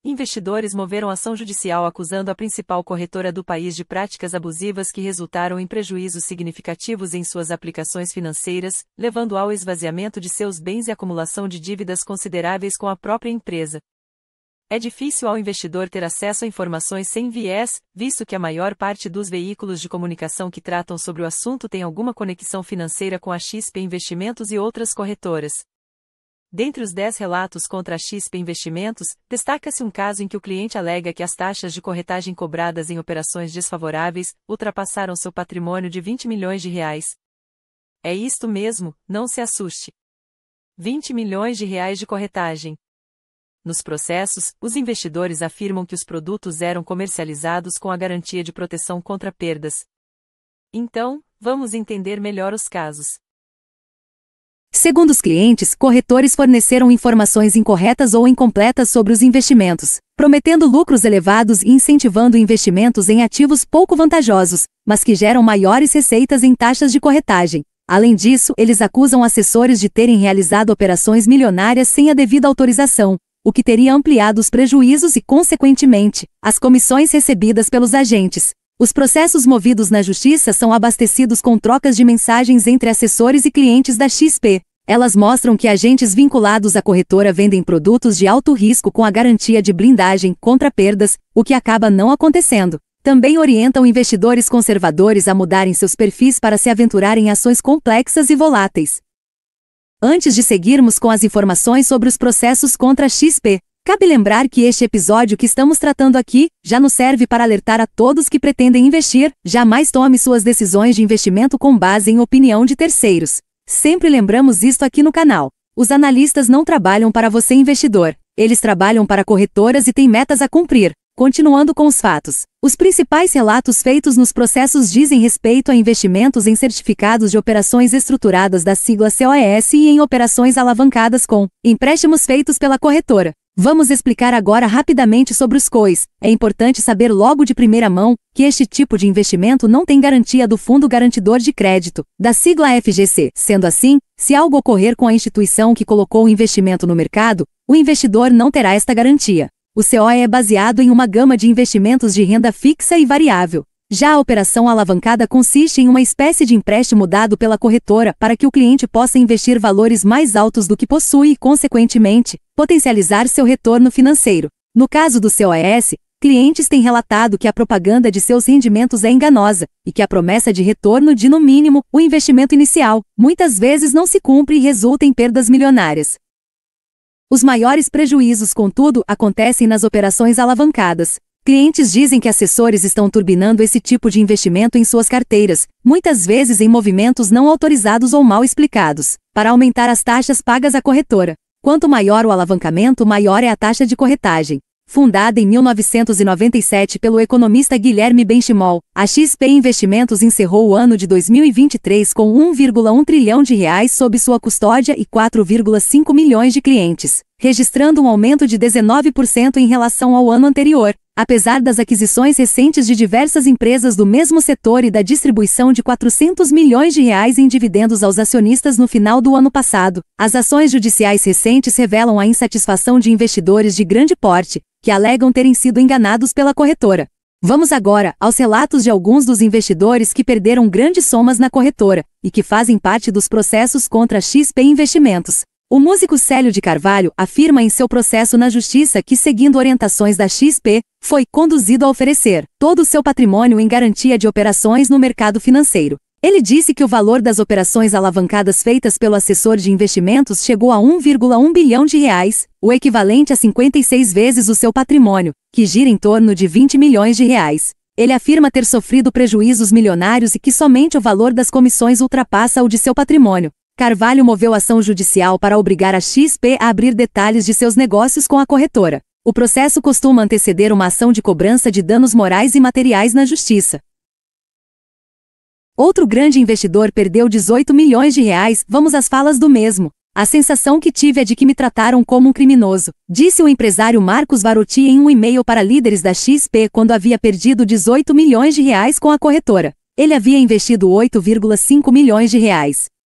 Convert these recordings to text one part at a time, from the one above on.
Investidores moveram ação judicial acusando a principal corretora do país de práticas abusivas que resultaram em prejuízos significativos em suas aplicações financeiras, levando ao esvaziamento de seus bens e acumulação de dívidas consideráveis com a própria empresa. É difícil ao investidor ter acesso a informações sem viés, visto que a maior parte dos veículos de comunicação que tratam sobre o assunto tem alguma conexão financeira com a XP Investimentos e outras corretoras. Dentre os 10 relatos contra a XP Investimentos, destaca-se um caso em que o cliente alega que as taxas de corretagem cobradas em operações desfavoráveis ultrapassaram seu patrimônio de R$ 20 milhões. É isto mesmo, não se assuste. R$ 20 milhões de corretagem. Nos processos, os investidores afirmam que os produtos eram comercializados com a garantia de proteção contra perdas. Então, vamos entender melhor os casos. Segundo os clientes, corretores forneceram informações incorretas ou incompletas sobre os investimentos, prometendo lucros elevados e incentivando investimentos em ativos pouco vantajosos, mas que geram maiores receitas em taxas de corretagem. Além disso, eles acusam assessores de terem realizado operações milionárias sem a devida autorização, o que teria ampliado os prejuízos e, consequentemente, as comissões recebidas pelos agentes. Os processos movidos na justiça são abastecidos com trocas de mensagens entre assessores e clientes da XP. Elas mostram que agentes vinculados à corretora vendem produtos de alto risco com a garantia de blindagem contra perdas, o que acaba não acontecendo. Também orientam investidores conservadores a mudarem seus perfis para se aventurar em ações complexas e voláteis. Antes de seguirmos com as informações sobre os processos contra a XP, cabe lembrar que este episódio que estamos tratando aqui já nos serve para alertar a todos que pretendem investir. Jamais tome suas decisões de investimento com base em opinião de terceiros. Sempre lembramos isto aqui no canal. Os analistas não trabalham para você, investidor. Eles trabalham para corretoras e têm metas a cumprir. Continuando com os fatos. Os principais relatos feitos nos processos dizem respeito a investimentos em certificados de operações estruturadas da sigla COES e em operações alavancadas com empréstimos feitos pela corretora. Vamos explicar agora rapidamente sobre os COIs. É importante saber logo de primeira mão que este tipo de investimento não tem garantia do Fundo Garantidor de Crédito, da sigla FGC. Sendo assim, se algo ocorrer com a instituição que colocou o investimento no mercado, o investidor não terá esta garantia. O COE é baseado em uma gama de investimentos de renda fixa e variável. Já a operação alavancada consiste em uma espécie de empréstimo dado pela corretora para que o cliente possa investir valores mais altos do que possui e, consequentemente, potencializar seu retorno financeiro. No caso do COES, clientes têm relatado que a propaganda de seus rendimentos é enganosa e que a promessa de retorno de, no mínimo, o investimento inicial, muitas vezes não se cumpre e resulta em perdas milionárias. Os maiores prejuízos, contudo, acontecem nas operações alavancadas. Clientes dizem que assessores estão turbinando esse tipo de investimento em suas carteiras, muitas vezes em movimentos não autorizados ou mal explicados, para aumentar as taxas pagas à corretora. Quanto maior o alavancamento, maior é a taxa de corretagem. Fundada em 1997 pelo economista Guilherme Benchimol, a XP Investimentos encerrou o ano de 2023 com R$ 1,1 trilhão sob sua custódia e 4,5 milhões de clientes, registrando um aumento de 19% em relação ao ano anterior. Apesar das aquisições recentes de diversas empresas do mesmo setor e da distribuição de R$ 400 milhões em dividendos aos acionistas no final do ano passado, as ações judiciais recentes revelam a insatisfação de investidores de grande porte, que alegam terem sido enganados pela corretora. Vamos agora aos relatos de alguns dos investidores que perderam grandes somas na corretora e que fazem parte dos processos contra a XP Investimentos. O músico Célio de Carvalho afirma em seu processo na justiça que, seguindo orientações da XP, foi conduzido a oferecer todo o seu patrimônio em garantia de operações no mercado financeiro. Ele disse que o valor das operações alavancadas feitas pelo assessor de investimentos chegou a R$ 1,1 bilhão, o equivalente a 56 vezes o seu patrimônio, que gira em torno de R$ 20 milhões. Ele afirma ter sofrido prejuízos milionários e que somente o valor das comissões ultrapassa o de seu patrimônio. Carvalho moveu ação judicial para obrigar a XP a abrir detalhes de seus negócios com a corretora. O processo costuma anteceder uma ação de cobrança de danos morais e materiais na justiça. Outro grande investidor perdeu R$ 18 milhões. Vamos às falas do mesmo. A sensação que tive é de que me trataram como um criminoso, disse o empresário Marcos Varotti em um e-mail para líderes da XP quando havia perdido R$ 18 milhões com a corretora. Ele havia investido R$ 8,5 milhões.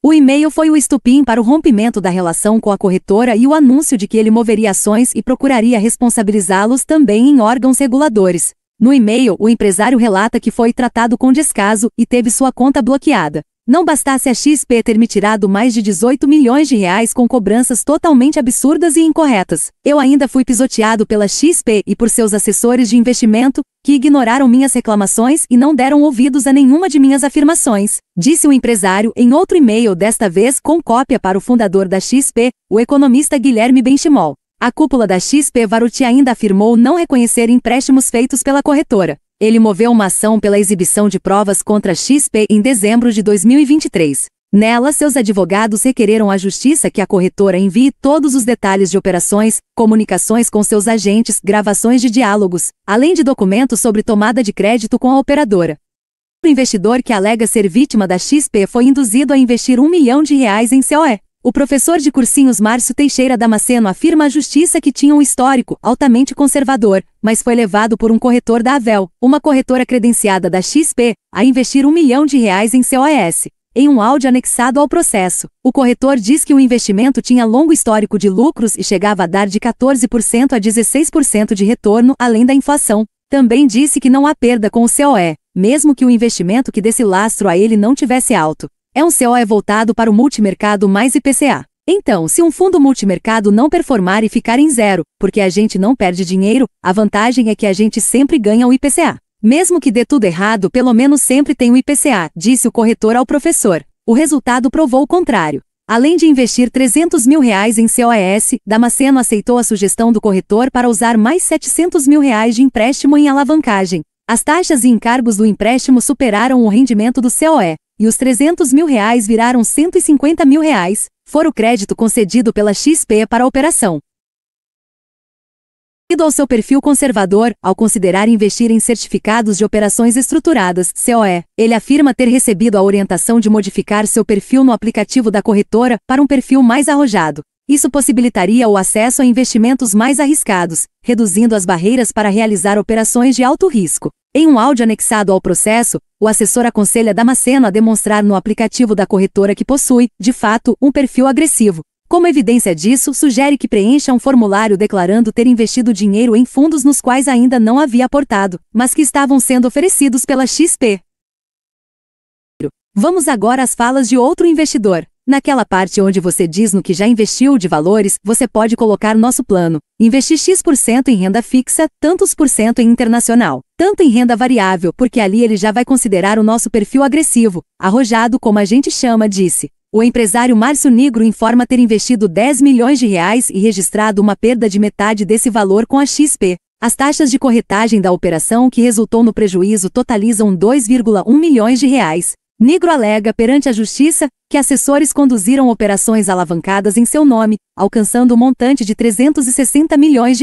O e-mail foi o estupim para o rompimento da relação com a corretora e o anúncio de que ele moveria ações e procuraria responsabilizá-los também em órgãos reguladores. No e-mail, o empresário relata que foi tratado com descaso e teve sua conta bloqueada. Não bastasse a XP ter me tirado mais de 18 milhões de reais com cobranças totalmente absurdas e incorretas. Eu ainda fui pisoteado pela XP e por seus assessores de investimento, que ignoraram minhas reclamações e não deram ouvidos a nenhuma de minhas afirmações, disse o empresário em outro e-mail, desta vez com cópia para o fundador da XP, o economista Guilherme Benchimol. A cúpula da XP Varuti ainda afirmou não reconhecer empréstimos feitos pela corretora. Ele moveu uma ação pela exibição de provas contra a XP em dezembro de 2023. Nela, seus advogados requereram à Justiça que a corretora envie todos os detalhes de operações, comunicações com seus agentes, gravações de diálogos, além de documentos sobre tomada de crédito com a operadora. O investidor que alega ser vítima da XP foi induzido a investir R$1 milhão em COE. O professor de cursinhos Márcio Teixeira Damasceno afirma à Justiça que tinha um histórico altamente conservador, mas foi levado por um corretor da Avel, uma corretora credenciada da XP, a investir R$1 milhão em COES. Em um áudio anexado ao processo, o corretor diz que o investimento tinha longo histórico de lucros e chegava a dar de 14% a 16% de retorno, além da inflação. Também disse que não há perda com o COE, mesmo que o investimento que desse lastro a ele não tivesse alto. É um COE voltado para o multimercado mais IPCA. Então, se um fundo multimercado não performar e ficar em zero, porque a gente não perde dinheiro, a vantagem é que a gente sempre ganha o IPCA. Mesmo que dê tudo errado, pelo menos sempre tem o IPCA, disse o corretor ao professor. O resultado provou o contrário. Além de investir R$300 mil em COES, Damasceno aceitou a sugestão do corretor para usar mais R$700 mil de empréstimo em alavancagem. As taxas e encargos do empréstimo superaram o rendimento do COE. E os R$300 mil viraram R$150 mil. Fora o crédito concedido pela XP para a operação. Devido ao seu perfil conservador, ao considerar investir em certificados de operações estruturadas, COE, ele afirma ter recebido a orientação de modificar seu perfil no aplicativo da corretora para um perfil mais arrojado. Isso possibilitaria o acesso a investimentos mais arriscados, reduzindo as barreiras para realizar operações de alto risco. Em um áudio anexado ao processo, o assessor aconselha Damasceno a demonstrar no aplicativo da corretora que possui, de fato, um perfil agressivo. Como evidência disso, sugere que preencha um formulário declarando ter investido dinheiro em fundos nos quais ainda não havia aportado, mas que estavam sendo oferecidos pela XP. Vamos agora às falas de outro investidor. Naquela parte onde você diz no que já investiu de valores, você pode colocar nosso plano. Investir X% em renda fixa, tantos por cento em internacional, tanto em renda variável, porque ali ele já vai considerar o nosso perfil agressivo, arrojado como a gente chama, disse. O empresário Márcio Nigro informa ter investido R$10 milhões e registrado uma perda de metade desse valor com a XP. As taxas de corretagem da operação que resultou no prejuízo totalizam R$2,1 milhões. Nigro alega perante a Justiça que assessores conduziram operações alavancadas em seu nome, alcançando o montante de R$360 milhões.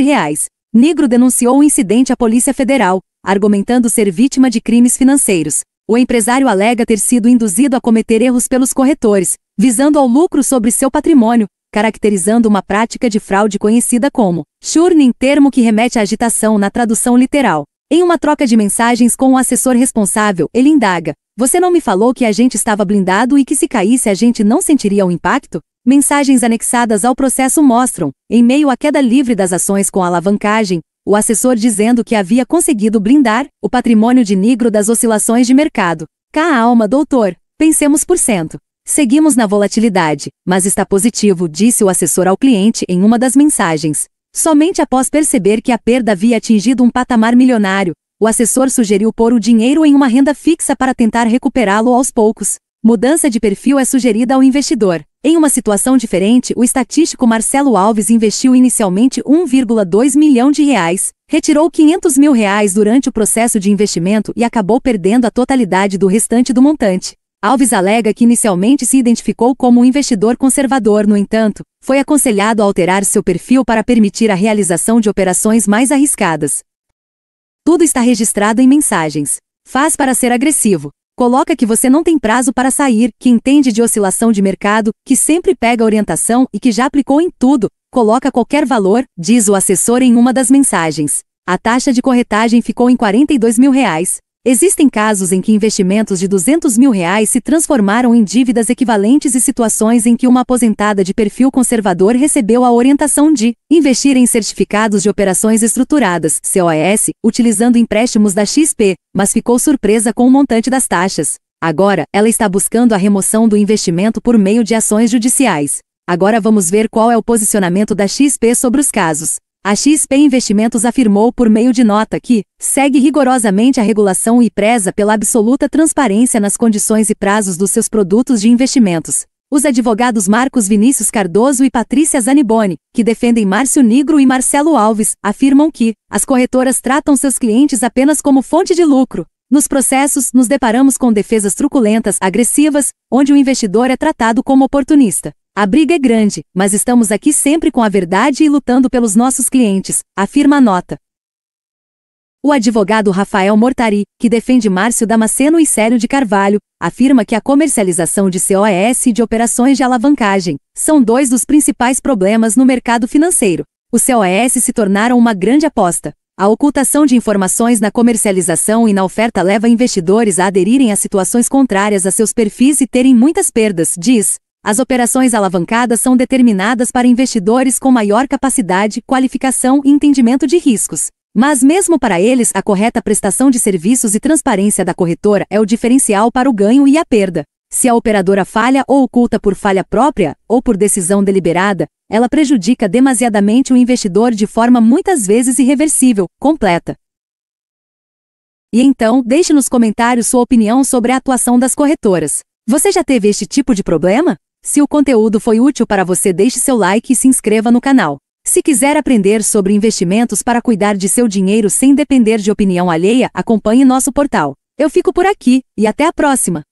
Nigro denunciou o incidente à Polícia Federal, argumentando ser vítima de crimes financeiros. O empresário alega ter sido induzido a cometer erros pelos corretores, visando ao lucro sobre seu patrimônio, caracterizando uma prática de fraude conhecida como churning, termo que remete à agitação na tradução literal. Em uma troca de mensagens com o assessor responsável, ele indaga: "Você não me falou que a gente estava blindado e que se caísse a gente não sentiria o impacto?" Mensagens anexadas ao processo mostram, em meio à queda livre das ações com alavancagem, o assessor dizendo que havia conseguido blindar o patrimônio de Nigro das oscilações de mercado. Calma, doutor. Pensemos por cento. Seguimos na volatilidade, mas está positivo, disse o assessor ao cliente em uma das mensagens. Somente após perceber que a perda havia atingido um patamar milionário, o assessor sugeriu pôr o dinheiro em uma renda fixa para tentar recuperá-lo aos poucos. Mudança de perfil é sugerida ao investidor. Em uma situação diferente, o estatístico Marcelo Alves investiu inicialmente R$1,2 milhão, retirou R$500 mil durante o processo de investimento e acabou perdendo a totalidade do restante do montante. Alves alega que inicialmente se identificou como um investidor conservador, no entanto, foi aconselhado a alterar seu perfil para permitir a realização de operações mais arriscadas. Tudo está registrado em mensagens. Faz para ser agressivo. Coloca que você não tem prazo para sair, que entende de oscilação de mercado, que sempre pega orientação e que já aplicou em tudo. Coloca qualquer valor, diz o assessor em uma das mensagens. A taxa de corretagem ficou em R$42 mil. Existem casos em que investimentos de R$ 200 mil se transformaram em dívidas equivalentes e situações em que uma aposentada de perfil conservador recebeu a orientação de investir em certificados de operações estruturadas, COES, utilizando empréstimos da XP, mas ficou surpresa com o montante das taxas. Agora, ela está buscando a remoção do investimento por meio de ações judiciais. Agora vamos ver qual é o posicionamento da XP sobre os casos. A XP Investimentos afirmou por meio de nota que segue rigorosamente a regulação e preza pela absoluta transparência nas condições e prazos dos seus produtos de investimentos. Os advogados Marcos Vinícius Cardoso e Patrícia Zaniboni, que defendem Márcio Nigro e Marcelo Alves, afirmam que as corretoras tratam seus clientes apenas como fonte de lucro. Nos processos, nos deparamos com defesas truculentas, agressivas, onde o investidor é tratado como oportunista. A briga é grande, mas estamos aqui sempre com a verdade e lutando pelos nossos clientes, afirma a nota. O advogado Rafael Mortari, que defende Márcio Damasceno e Célio de Carvalho, afirma que a comercialização de COES e de operações de alavancagem são dois dos principais problemas no mercado financeiro. Os COES se tornaram uma grande aposta. A ocultação de informações na comercialização e na oferta leva investidores a aderirem a situações contrárias a seus perfis e terem muitas perdas, diz. As operações alavancadas são determinadas para investidores com maior capacidade, qualificação e entendimento de riscos. Mas mesmo para eles, a correta prestação de serviços e transparência da corretora é o diferencial para o ganho e a perda. Se a operadora falha ou oculta por falha própria, ou por decisão deliberada, ela prejudica demasiadamente o investidor de forma muitas vezes irreversível, completa. E então, deixe nos comentários sua opinião sobre a atuação das corretoras. Você já teve este tipo de problema? Se o conteúdo foi útil para você, deixe seu like e se inscreva no canal. Se quiser aprender sobre investimentos para cuidar de seu dinheiro sem depender de opinião alheia, acompanhe nosso portal. Eu fico por aqui, e até a próxima!